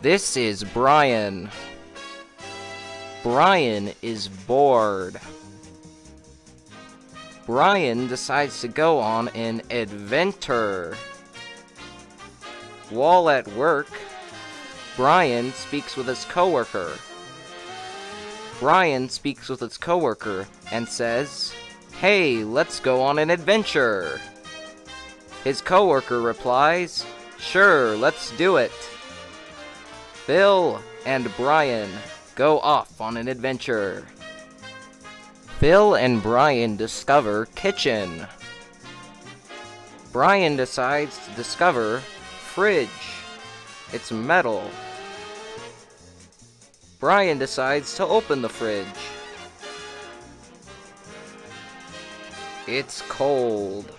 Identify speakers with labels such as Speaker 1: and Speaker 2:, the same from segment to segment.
Speaker 1: This is Bryan. Bryan is bored. Bryan decides to go on an adventure. While at work, Bryan speaks with his coworker. Bryan speaks with his coworker and says, "Hey, let's go on an adventure." His coworker replies, "Sure, let's do it." Phil and Bryan go off on an adventure. Phil and Bryan discover kitchen. Bryan decides to discover fridge. It's metal. Bryan decides to open the fridge. It's cold.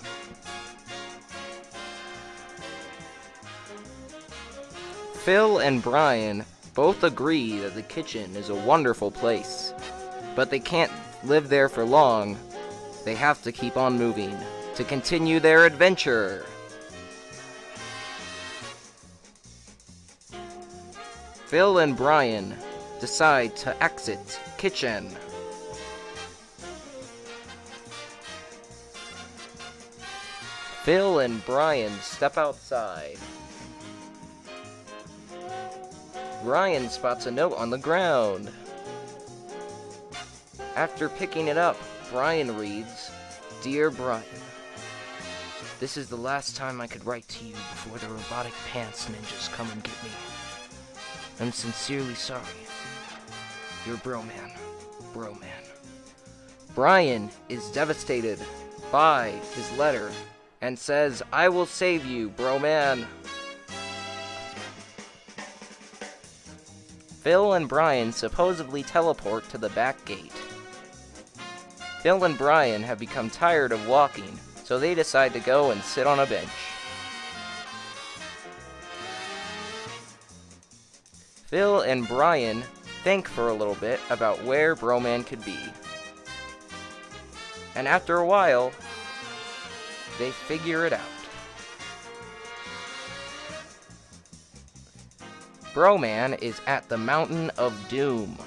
Speaker 1: Phil and Bryan both agree that the kitchen is a wonderful place, but they can't live there for long. They have to keep on moving to continue their adventure. Phil and Bryan decide to exit kitchen. Phil and Bryan step outside. Bryan spots a note on the ground. After picking it up, Bryan reads, "Dear Bryan, this is the last time I could write to you before the robotic pants ninjas come and get me. I'm sincerely sorry. Your Broman, Broman." Bryan is devastated by his letter and says, "I will save you, Broman." Phil and Bryan supposedly teleport to the back gate. Phil and Bryan have become tired of walking, so they decide to go and sit on a bench. Phil and Bryan think for a little bit about where Broman could be. And after a while, they figure it out. Broman is at the Mountain of Doom.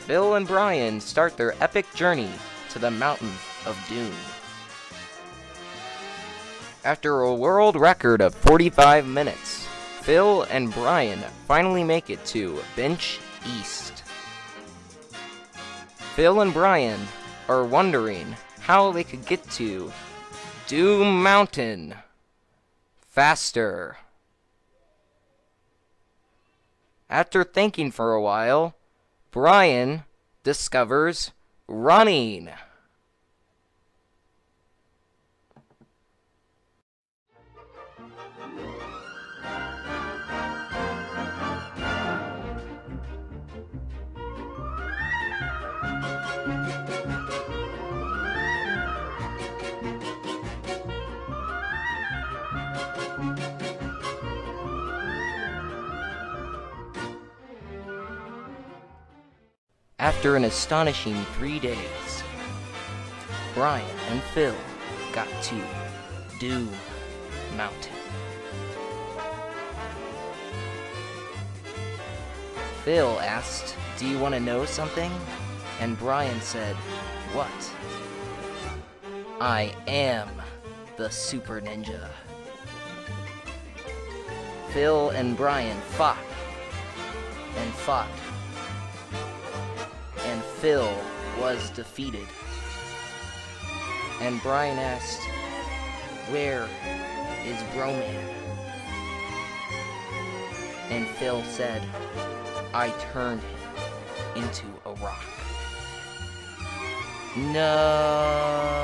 Speaker 1: Phil and Bryan start their epic journey to the Mountain of Doom. After a world record of 45 minutes, Phil and Bryan finally make it to Bench East. Phil and Bryan are wondering how they could get to Doom Mountain faster. After thinking for a while, Bryan discovers running. After an astonishing 3 days, Bryan and Phil got to Doom Mountain. Phil asked, "Do you want to know something?" And Bryan said, "What?" "I am the Super Ninja." Phil and Bryan fought and fought, and Phil was defeated. And Bryan asked, "Where is Broman?" And Phil said, "I turned him into a rock." No.